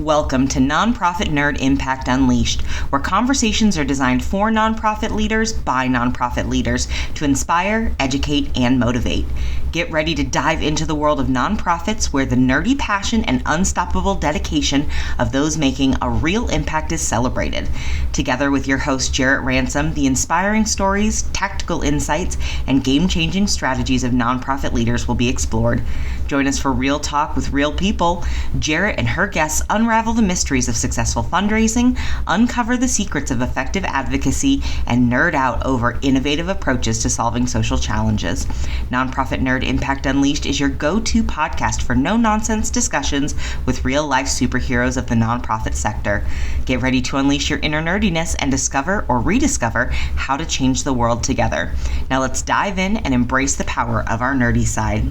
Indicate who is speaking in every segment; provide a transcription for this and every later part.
Speaker 1: Welcome to Nonprofit Nerd Impact Unleashed, where conversations are designed for nonprofit leaders by nonprofit leaders to inspire, educate, and motivate. Get ready to dive into the world of nonprofits where the nerdy passion and unstoppable dedication of those making a real impact is celebrated. Together with your host, Jarrett Ransom, the inspiring stories, tactical insights, and game-changing strategies of nonprofit leaders will be explored. Join us for real talk with real people. Jarrett and her guests unravel the mysteries of successful fundraising, uncover the secrets of effective advocacy, and nerd out over innovative approaches to solving social challenges. Nonprofit Nerd Impact Unleashed is your go-to podcast for no-nonsense discussions with real-life superheroes of the nonprofit sector. Get ready to unleash your inner nerdiness and discover or rediscover how to change the world together. Now let's dive in and embrace the power of our nerdy side.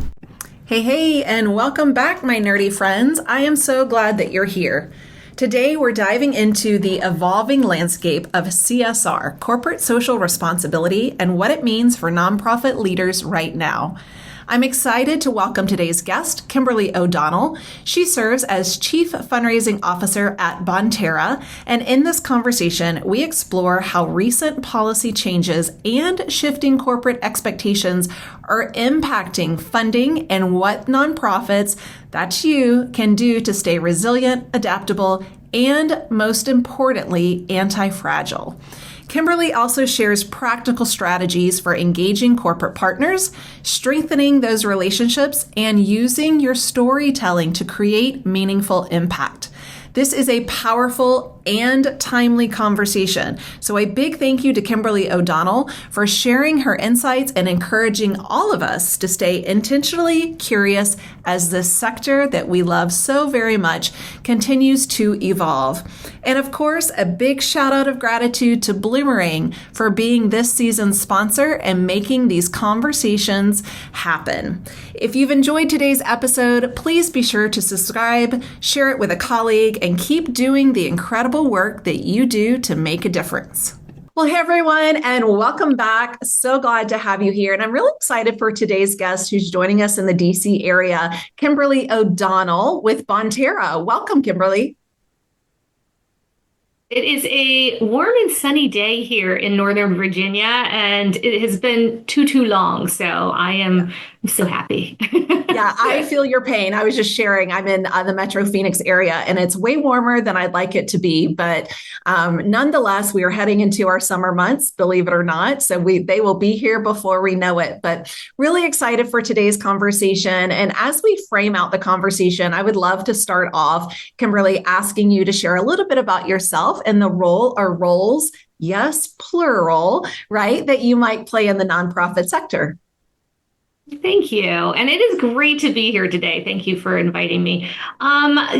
Speaker 2: Hey, and welcome back, my nerdy friends. I am so glad that you're here. Today, we're diving into the evolving landscape of CSR, corporate social responsibility, and what it means for nonprofit leaders right now. I'm excited to welcome today's guest, Kimberly O'Donnell. She serves as Chief Fundraising Officer at Bonterra, and in this conversation, we explore how recent policy changes and shifting corporate expectations are impacting funding and what nonprofits, that's you, can do to stay resilient, adaptable, and most importantly, anti-fragile. Kimberly also shares practical strategies for engaging corporate partners, strengthening those relationships, and using your storytelling to create meaningful impact. This is a powerful and timely conversation. So a big thank you to Kimberly O'Donnell for sharing her insights and encouraging all of us to stay intentionally curious as this sector that we love so very much continues to evolve. And of course, a big shout out of gratitude to Bloomerang for being this season's sponsor and making these conversations happen. If you've enjoyed today's episode, please be sure to subscribe, share it with a colleague, and keep doing the incredible work that you do to make a difference. Well, hey, everyone, and welcome back. So glad to have you here. And I'm really excited for today's guest who's joining us in the DC area, Kimberly O'Donnell with Bonterra. Welcome, Kimberly.
Speaker 3: It is a warm and sunny day here in Northern Virginia, and it has been too long. So I'm so happy.
Speaker 2: Yeah, I feel your pain. I was just sharing, I'm in the Metro Phoenix area, and it's way warmer than I'd like it to be. But nonetheless, we are heading into our summer months, believe it or not. So they will be here before we know it. But really excited for today's conversation. And as we frame out the conversation, I would love to start off, Kimberly, asking you to share a little bit about yourself and the role or roles, yes, plural, right, that you might play in the nonprofit sector.
Speaker 3: Thank you. And it is great to be here today. Thank you for inviting me.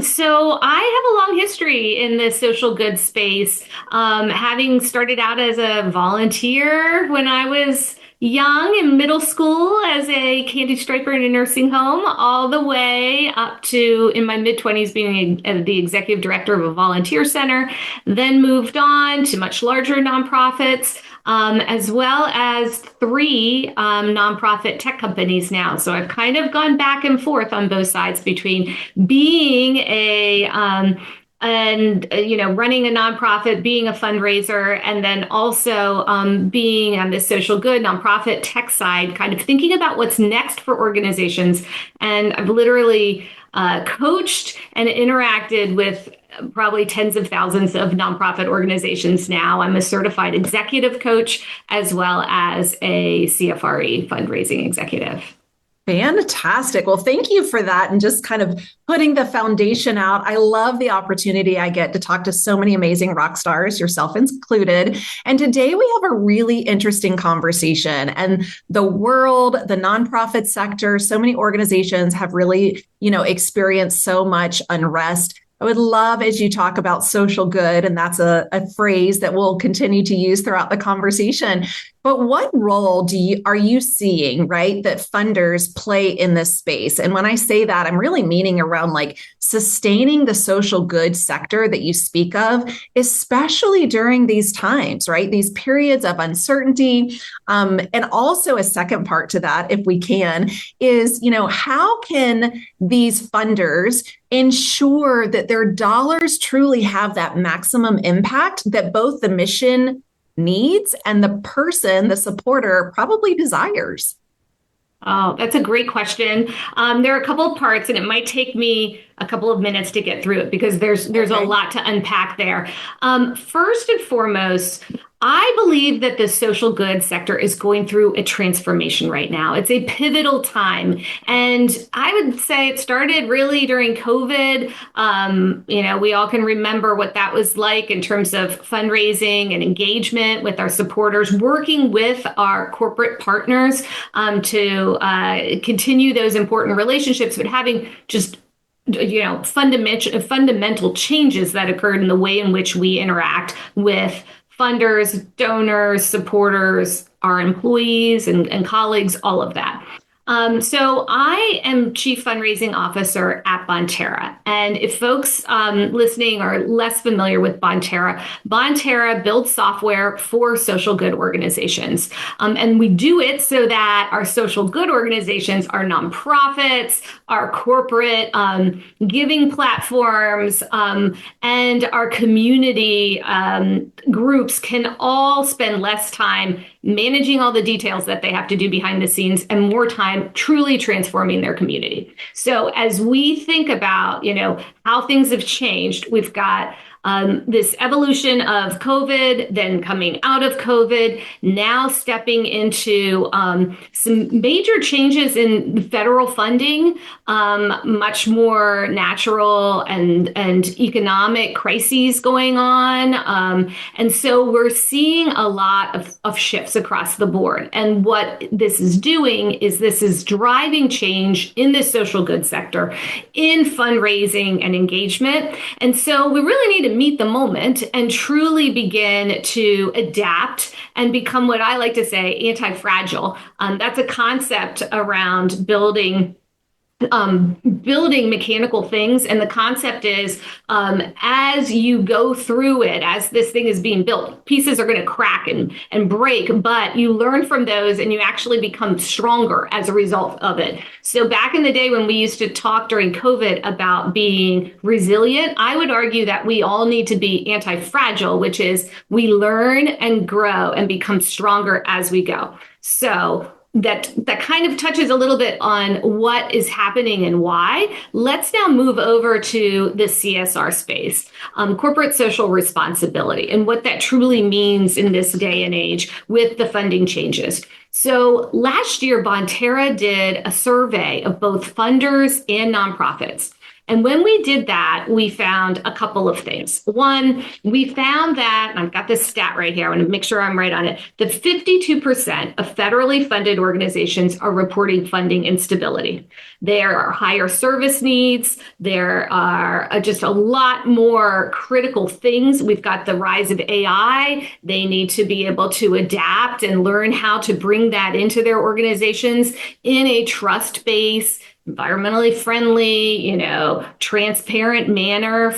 Speaker 3: So I have a long history in the social good space, having started out as a volunteer when I was young in middle school as a candy striper in a nursing home, all the way up to in my mid-20s being the executive director of a volunteer center, then moved on to much larger nonprofits, as well as 3 nonprofit tech companies now. So I've kind of gone back and forth on both sides between being running a nonprofit, being a fundraiser, and then also being on the social good nonprofit tech side, kind of thinking about what's next for organizations. And I've literally coached and interacted with probably tens of thousands of nonprofit organizations now. I'm a certified executive coach as well as a CFRE fundraising executive.
Speaker 2: Fantastic. Well, thank you for that. And just kind of putting the foundation out. I love the opportunity I get to talk to so many amazing rock stars, yourself included. And today we have a really interesting conversation. And the world, the nonprofit sector, so many organizations have really, experienced so much unrest. I would love, as you talk about social good, and that's a phrase that we'll continue to use throughout the conversation, But what role are you seeing, right, that funders play in this space? And when I say that, I'm really meaning around like sustaining the social good sector that you speak of, especially during these times, right? These periods of uncertainty. And also a second part to that, if we can, is, how can these funders ensure that their dollars truly have that maximum impact that both the mission needs and the person, the supporter, probably desires?
Speaker 3: Oh, that's a great question. There are a couple of parts, and it might take me a couple of minutes to get through it because there's a lot to unpack there. First and foremost, I believe that the social good sector is going through a transformation right now. It's a pivotal time. And I would say it started really during COVID. We all can remember what that was like in terms of fundraising and engagement with our supporters, working with our corporate partners to continue those important relationships, but having just fundamental changes that occurred in the way in which we interact with funders, donors, supporters, our employees and colleagues, all of that. So I am Chief Fundraising Officer at Bonterra. And if folks listening are less familiar with Bonterra, Bonterra builds software for social good organizations. And we do it so that our social good organizations, our nonprofits, our corporate giving platforms, and our community groups can all spend less time managing all the details that they have to do behind the scenes and more time truly transforming their community. So as we think about, how things have changed, we've got this evolution of COVID, then coming out of COVID, now stepping into some major changes in federal funding, much more natural and economic crises going on. And so we're seeing a lot of shifts across the board. And what this is doing is this is driving change in the social good sector, in fundraising and engagement. And so we really need to meet the moment and truly begin to adapt and become what I like to say anti-fragile. That's a concept around building mechanical things. And the concept is as you go through it, as this thing is being built, pieces are going to crack and break, but you learn from those and you actually become stronger as a result of it. So back in the day when we used to talk during COVID about being resilient, I would argue that we all need to be anti-fragile, which is we learn and grow and become stronger as we go. So that kind of touches a little bit on what is happening and why. Let's now move over to the CSR space, corporate social responsibility, and what that truly means in this day and age with the funding changes. So last year, Bonterra did a survey of both funders and nonprofits. And when we did that, we found a couple of things. One, we found that, and I've got this stat right here, I want to make sure I'm right on it, that 52% of federally funded organizations are reporting funding instability. There are higher service needs. There are just a lot more critical things. We've got the rise of AI. They need to be able to adapt and learn how to bring that into their organizations in a trust-based, environmentally friendly, transparent manner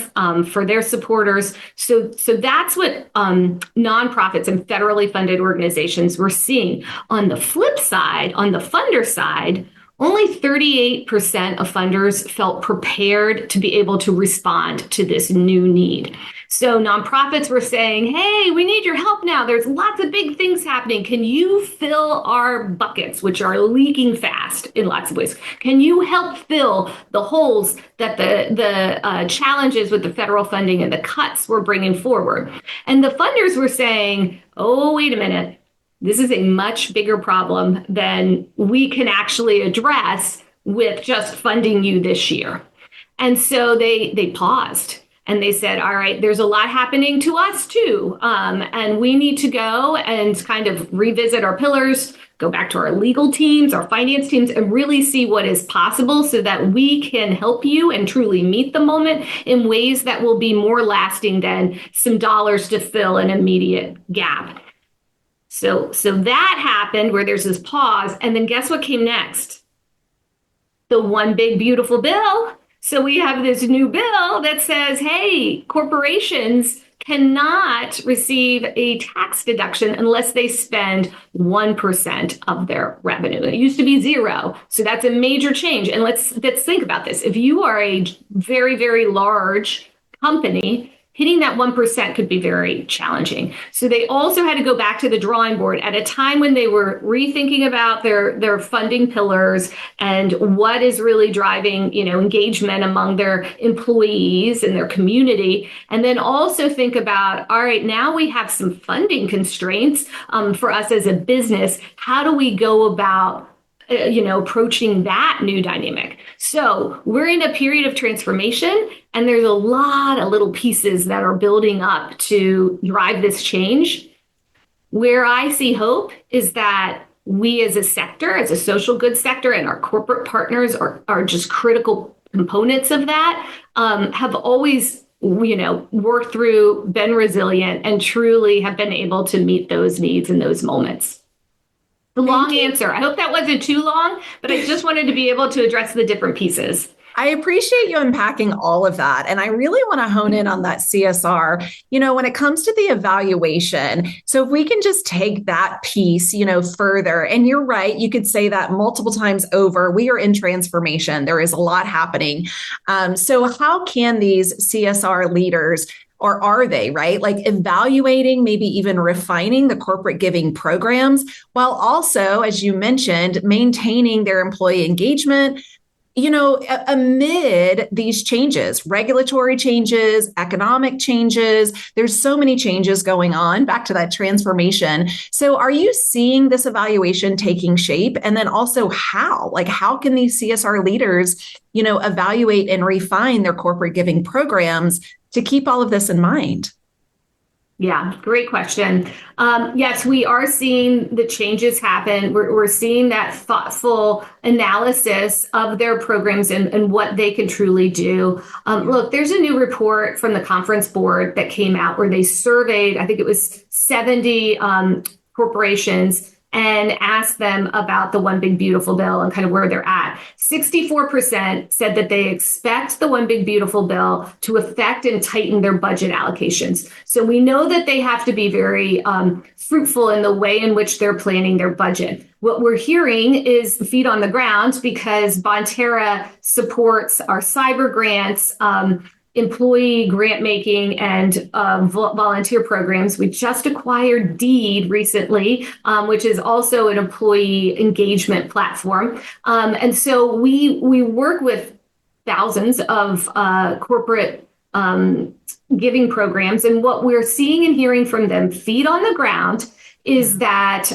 Speaker 3: for their supporters. So that's what nonprofits and federally funded organizations were seeing. On the flip side, on the funder side, only 38% of funders felt prepared to be able to respond to this new need. So nonprofits were saying, hey, we need your help now. There's lots of big things happening. Can you fill our buckets, which are leaking fast in lots of ways? Can you help fill the holes that the challenges with the federal funding and the cuts were bringing forward? And the funders were saying, oh, wait a minute. This is a much bigger problem than we can actually address with just funding you this year. And so they paused. And they said, all right, there's a lot happening to us too. And we need to go and kind of revisit our pillars, go back to our legal teams, our finance teams, and really see what is possible so that we can help you and truly meet the moment in ways that will be more lasting than some dollars to fill an immediate gap. So that happened where there's this pause. And then guess what came next? The one big beautiful bill. So we have this new bill that says, hey, corporations cannot receive a tax deduction unless they spend 1% of their revenue. It used to be 0. So that's a major change. And let's think about this. If you are a very, very large company, hitting that 1% could be very challenging. So they also had to go back to the drawing board at a time when they were rethinking about their funding pillars and what is really driving, engagement among their employees and their community. And then also think about, all right, now we have some funding constraints for us as a business. How do we go about approaching that new dynamic? So we're in a period of transformation, and there's a lot of little pieces that are building up to drive this change. Where I see hope is that we as a sector, as a social good sector, and our corporate partners are just critical components of that, have always worked through, been resilient, and truly have been able to meet those needs in those moments. The long answer. I hope that wasn't too long, but I just wanted to be able to address the different pieces.
Speaker 2: I appreciate you unpacking all of that. And I really want to hone in on that CSR, when it comes to the evaluation. So if we can just take that piece, further, and you're right, you could say that multiple times over, we are in transformation. There is a lot happening. So how can these CSR leaders, or are they, right? Like evaluating, maybe even refining the corporate giving programs, while also, as you mentioned, maintaining their employee engagement, amid these changes, regulatory changes, economic changes, there's so many changes going on, back to that transformation. So are you seeing this evaluation taking shape? And then also how can these CSR leaders, evaluate and refine their corporate giving programs to keep all of this in mind?
Speaker 3: Yeah, great question. Yes, we are seeing the changes happen. We're seeing that thoughtful analysis of their programs and what they can truly do. Look, there's a new report from the conference board that came out where they surveyed, I think it was 70 corporations, and asked them about the One Big Beautiful Bill and kind of where they're at. 64% said that they expect the One Big Beautiful Bill to affect and tighten their budget allocations. So we know that they have to be very fruitful in the way in which they're planning their budget. What we're hearing is feet on the ground, because Bonterra supports our cyber grants, employee grant making, and volunteer programs. We just acquired Deed recently, which is also an employee engagement platform. And so we work with thousands of corporate giving programs. And what we're seeing and hearing from them, feet on the ground, is that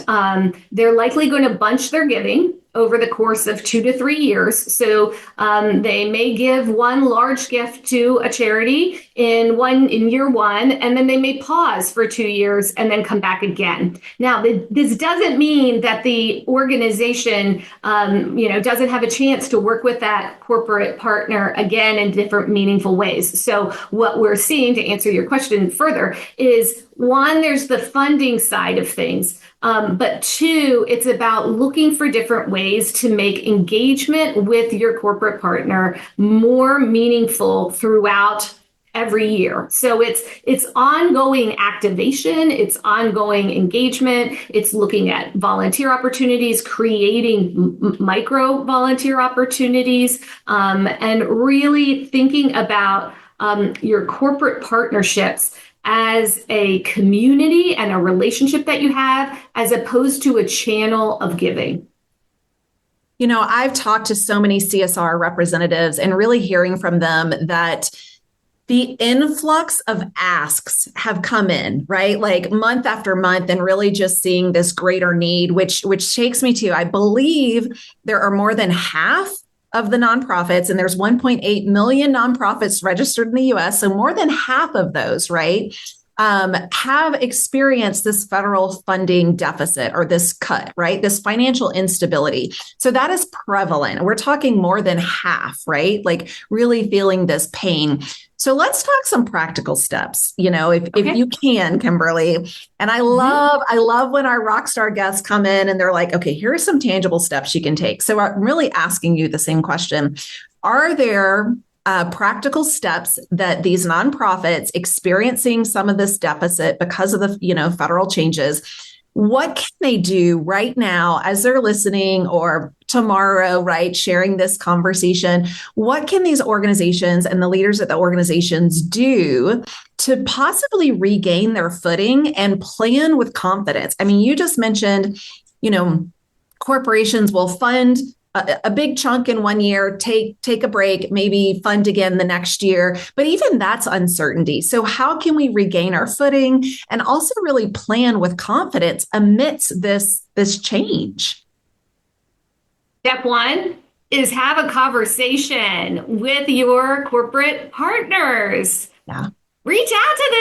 Speaker 3: they're likely going to bunch their giving over the course of 2 to 3 years. So they may give one large gift to a charity in year one, and then they may pause for 2 years and then come back again. Now, this doesn't mean that the organization, doesn't have a chance to work with that corporate partner again in different meaningful ways. So what we're seeing, to answer your question further, is one, there's the funding side of things. But two, it's about looking for different ways to make engagement with your corporate partner more meaningful throughout every year. So it's ongoing activation, it's ongoing engagement, it's looking at volunteer opportunities, creating micro volunteer opportunities, and really thinking about your corporate partnerships as a community and a relationship that you have, as opposed to a channel of giving.
Speaker 2: I've talked to so many CSR representatives and really hearing from them that the influx of asks have come in, right? Like month after month, and really just seeing this greater need, which takes me to, I believe there are more than half of the nonprofits, and there's 1.8 million nonprofits registered in the US. So more than half of those, right, have experienced this federal funding deficit, or this cut, right? This financial instability. So that is prevalent. We're talking more than half, right? Like really feeling this pain. So let's talk some practical steps, if
Speaker 3: Okay.
Speaker 2: you can, Kimberly. And I love when our rock star guests come in and they're like, okay, here are some tangible steps you can take. So I'm really asking you the same question. Are there practical steps that these nonprofits experiencing some of this deficit because of the, federal changes, what can they do right now as they're listening or tomorrow, right, sharing this conversation? What can these organizations and the leaders at the organizations do to possibly regain their footing and plan with confidence? I mean, you just mentioned, corporations will fund a big chunk in one year, take a break, maybe fund again the next year. But even that's uncertainty. So how can we regain our footing and also really plan with confidence amidst this change?
Speaker 3: Step one is have a conversation with your corporate partners.
Speaker 2: Yeah.
Speaker 3: Reach out to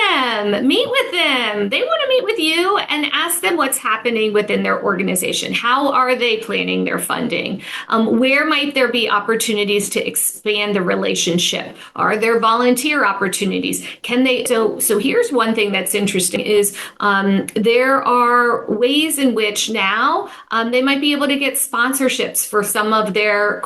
Speaker 3: them, meet with them. They want to meet with you and ask them what's happening within their organization. How are they planning their funding? Where might there be opportunities to expand the relationship? Are there volunteer opportunities? Can they? So here's one thing that's interesting is there are ways in which now they might be able to get sponsorships for some of their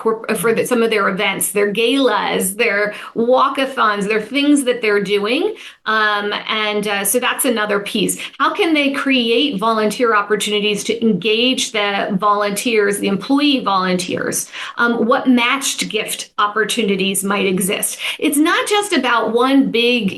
Speaker 3: some of their events, their galas, their walkathons, their things that they're doing. So that's another piece. How can they create volunteer opportunities to engage the volunteers, the employee volunteers? What matched gift opportunities might exist? It's not just about one big,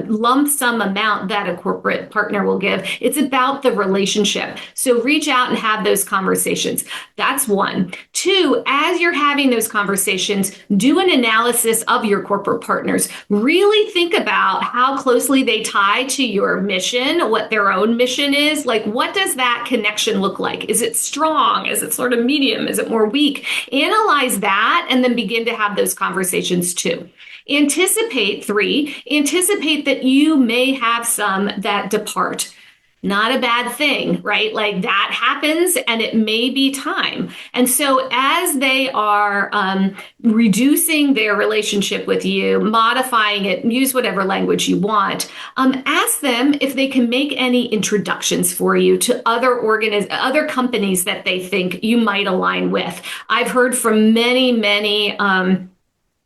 Speaker 3: lump sum amount that a corporate partner will give. It's about the relationship. So reach out and have those conversations. That's one. Two, as you're having those conversations, do an analysis of your corporate partners. Really think about how closely they tie to your mission, what their own mission is. Like, what does that connection look like? Is it strong? Is it sort of medium? Is it more weak? Analyze that and then begin to have those conversations too. Anticipate that you may have some that depart. Not a bad thing, right? Like that happens and it may be time. And so as they are reducing their relationship with you, modifying it, use whatever language you want, ask them if they can make any introductions for you to other companies that they think you might align with. I've heard from many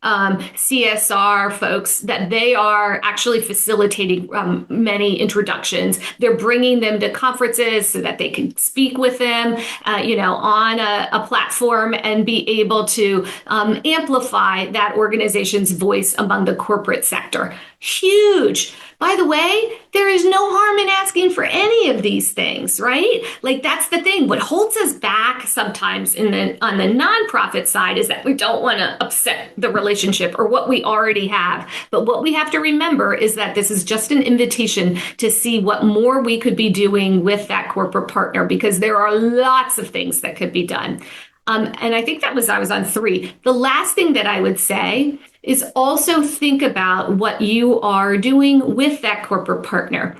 Speaker 3: CSR folks that they are actually facilitating many introductions. They're bringing them to conferences so that they can speak with them, on a platform and be able to amplify that organization's voice among the corporate sector. Huge. By the way, there is no harm in asking for any of these things, right? Like that's the thing. What holds us back sometimes on the nonprofit side is that we don't want to upset the relationship or what we already have. But what we have to remember is that this is just an invitation to see what more we could be doing with that corporate partner, because there are lots of things that could be done. And I think I was on 3. The last thing that I would say is also think about what you are doing with that corporate partner.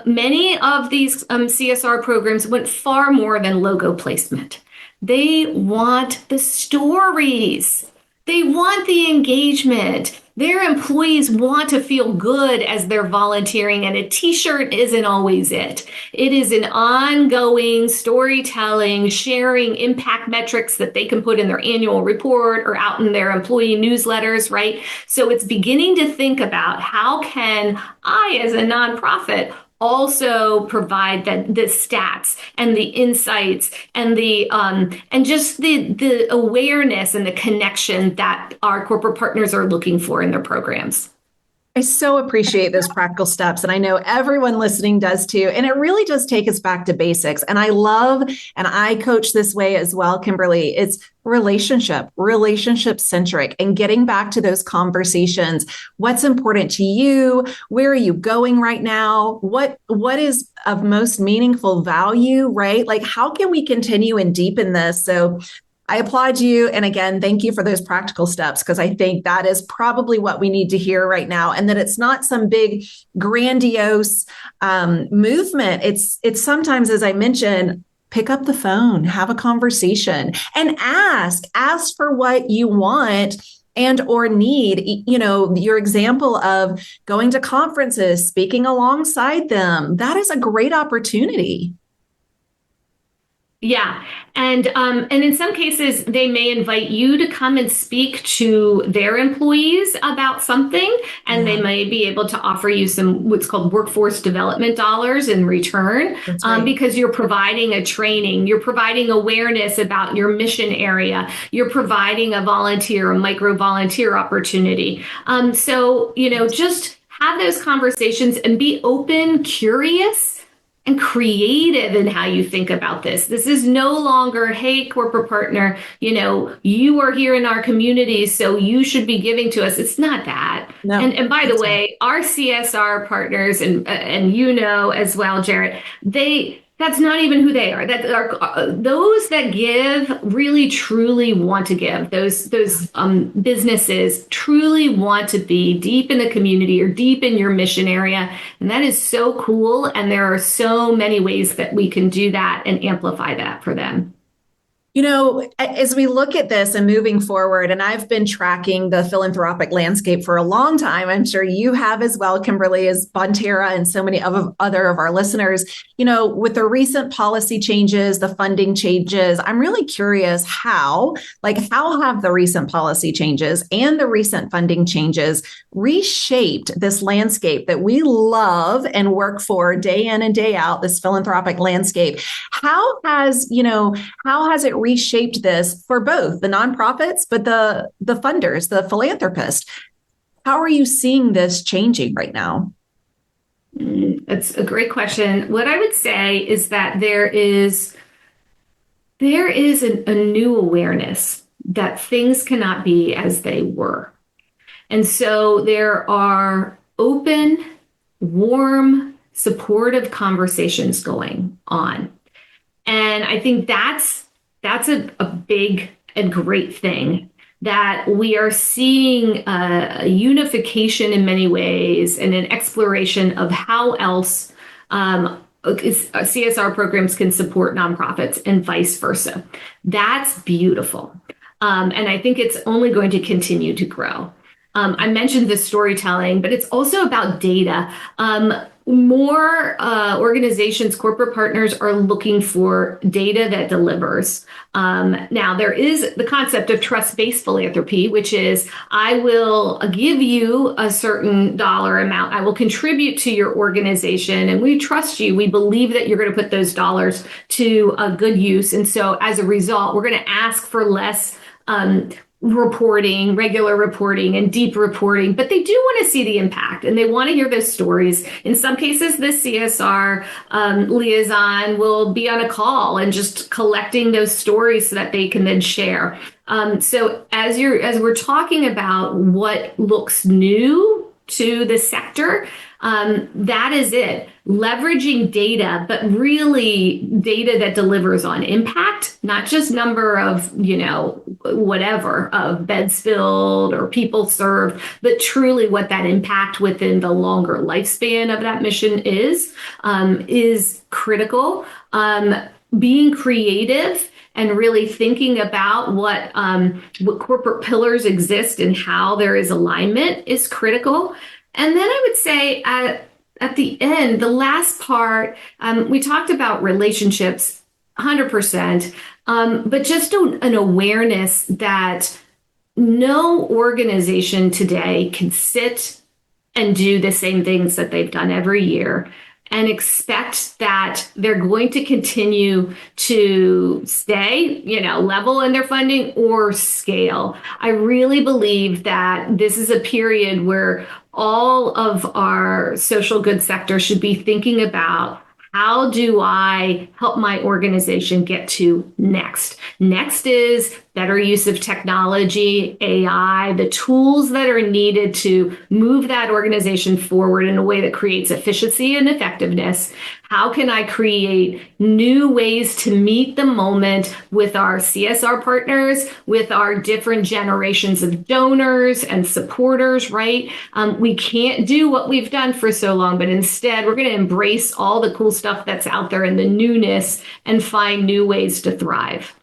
Speaker 3: Many of these CSR programs went far more than logo placement. They want the stories. They want the engagement. Their employees want to feel good as they're volunteering, and a t-shirt isn't always it. It is an ongoing storytelling, sharing impact metrics that they can put in their annual report or out in their employee newsletters, right? So it's beginning to think about how can I, as a nonprofit, also provide the stats and the insights and and just the awareness and the connection that our corporate partners are looking for in their programs.
Speaker 2: I so appreciate those practical steps. And I know everyone listening does too. And it really does take us back to basics. And I love, and I coach this way as well, Kimberly, it's relationship centric, and getting back to those conversations. What's important to you? Where are you going right now? What is of most meaningful value, right? Like, how can we continue and deepen this? So I applaud you. And again, thank you for those practical steps, because I think that is probably what we need to hear right now. And that it's not some big grandiose movement. It's sometimes, as I mentioned, pick up the phone, have a conversation, and ask for what you want and or need. Your example of going to conferences, speaking alongside them, that is a great opportunity.
Speaker 3: Yeah. And in some cases, they may invite you to come and speak to their employees about something, and they may be able to offer you some what's called workforce development dollars in return,
Speaker 2: Right.
Speaker 3: because you're providing a training, you're providing awareness about your mission area, you're providing a micro volunteer opportunity. Just have those conversations and be open, curious, and creative in how you think about this. This is no longer, hey, corporate partner, you are here in our community, so you should be giving to us. It's not that.
Speaker 2: No,
Speaker 3: And by the way, our CSR partners, and as well, Jarrett, that's not even who they are. That are those that give really truly want to give. Those businesses truly want to be deep in the community or deep in your mission area, and that is so cool. And there are so many ways that we can do that and amplify that for them.
Speaker 2: As we look at this and moving forward, and I've been tracking the philanthropic landscape for a long time, I'm sure you have as well, Kimberly, as Bonterra and so many other of our listeners, with the recent policy changes, the funding changes, I'm really curious how have the recent policy changes and the recent funding changes reshaped this landscape that we love and work for day in and day out, this philanthropic landscape? How has it reshaped this for both the nonprofits, but the funders, the philanthropists? How are you seeing this changing right now?
Speaker 3: That's a great question. What I would say is that there is a new awareness that things cannot be as they were. And so there are open, warm, supportive conversations going on. And I think that's a big and great thing, that we are seeing a unification in many ways and an exploration of how else CSR programs can support nonprofits and vice versa. That's beautiful. And I think it's only going to continue to grow. I mentioned the storytelling, but it's also about data. More organizations, corporate partners are looking for data that delivers. Now, there is the concept of trust-based philanthropy, which is I will give you a certain dollar amount. I will contribute to your organization, and we trust you. We believe that you're going to put those dollars to a good use. And so as a result, we're going to ask for less reporting, regular reporting, and deep reporting, but they do want to see the impact and they want to hear those stories. In some cases, the CSR liaison will be on a call and just collecting those stories so that they can then share. So as we're talking about what looks new to the sector, that is it. Leveraging data, but really data that delivers on impact, not just number of, whatever, of beds filled or people served, but truly what that impact within the longer lifespan of that mission is critical. Being creative and really thinking about what corporate pillars exist and how there is alignment is critical. And then I would say at the end, the last part, we talked about relationships 100%, but just an awareness that no organization today can sit and do the same things that they've done every year and expect that they're going to continue to stay, level in their funding or scale. I really believe that this is a period where all of our social good sector should be thinking about, how do I help my organization get to next? Next is better use of technology, AI, the tools that are needed to move that organization forward in a way that creates efficiency and effectiveness. How can I create new ways to meet the moment with our CSR partners, with our different generations of donors and supporters, right? We can't do what we've done for so long, but instead we're going to embrace all the cool stuff that's out there and the newness and find new ways to thrive.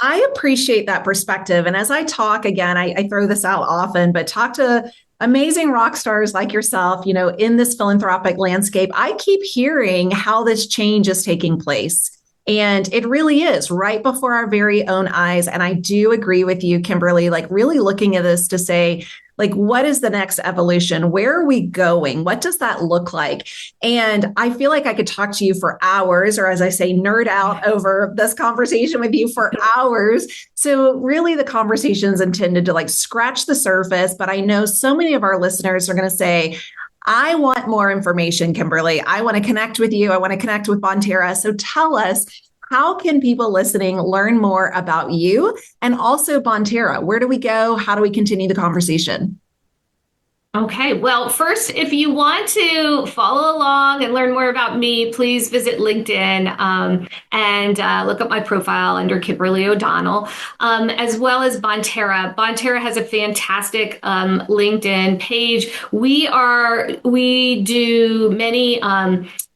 Speaker 2: I appreciate that perspective. And as I talk again, I throw this out often, but talk to amazing rock stars like yourself, in this philanthropic landscape, I keep hearing how this change is taking place. And it really is right before our very own eyes. And I do agree with you, Kimberly, like really looking at this to say, like, what is the next evolution? Where are we going? What does that look like? And I feel like I could talk to you for hours, or as I say, nerd out over this conversation with you for hours. So really the conversation is intended to like scratch the surface, but I know so many of our listeners are going to say, I want more information, Kimberly. I want to connect with you. I want to connect with Bonterra. So tell us, how can people listening learn more about you and also Bonterra? Where do we go? How do we continue the conversation?
Speaker 3: Okay, well, first, if you want to follow along and learn more about me, please visit LinkedIn and look up my profile under Kimberly O'Donnell, as well as Bonterra. Bonterra has a fantastic LinkedIn page. We do many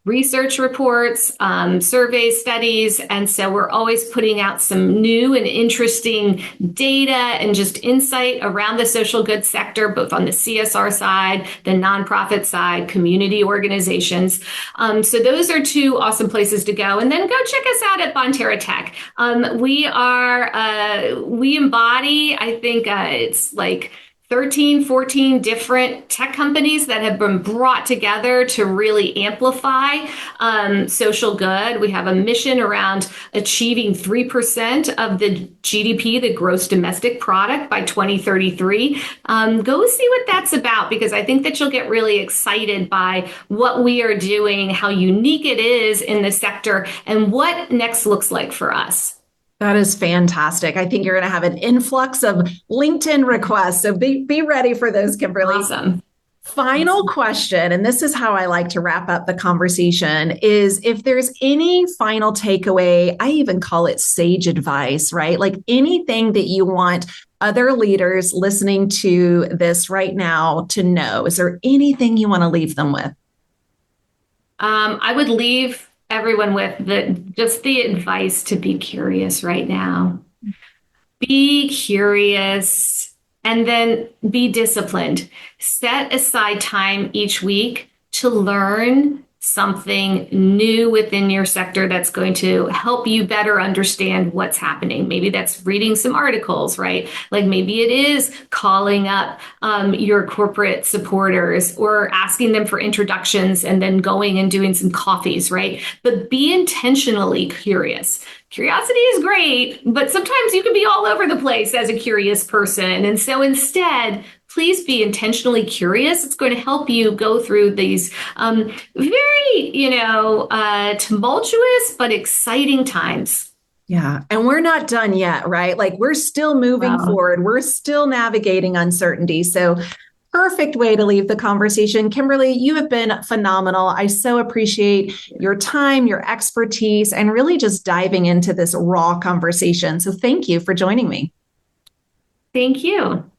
Speaker 3: research reports, surveys, studies. And so we're always putting out some new and interesting data and just insight around the social good sector, both on the CSR side, the nonprofit side, community organizations. So those are two awesome places to go. And then go check us out at Bonterra Tech. We embody, I think it's like 13, 14 different tech companies that have been brought together to really amplify social good. We have a mission around achieving 3% of the GDP, the gross domestic product, by 2033. Go see what that's about, because I think that you'll get really excited by what we are doing, how unique it is in the sector, and what next looks like for us.
Speaker 2: That is fantastic. I think you're going to have an influx of LinkedIn requests. So be ready for those, Kimberly.
Speaker 3: Awesome.
Speaker 2: Final question, and this is how I like to wrap up the conversation, is if there's any final takeaway, I even call it sage advice, right? Like anything that you want other leaders listening to this right now to know. Is there anything you want to leave them with?
Speaker 3: I would leave everyone with the advice to be curious right now. Be curious and then be disciplined. Set aside time each week to learn something new within your sector that's going to help you better understand what's happening. Maybe that's reading some articles, right? Like maybe it is calling up your corporate supporters or asking them for introductions and then going and doing some coffees, right? But be intentionally curious. Curiosity is great, but sometimes you can be all over the place as a curious person. And so instead, please be intentionally curious. It's going to help you go through these very, tumultuous but exciting times.
Speaker 2: Yeah. And we're not done yet, right? Like we're still moving forward. We're still navigating uncertainty. So perfect way to leave the conversation. Kimberly, you have been phenomenal. I so appreciate your time, your expertise, and really just diving into this raw conversation. So thank you for joining me.
Speaker 3: Thank you.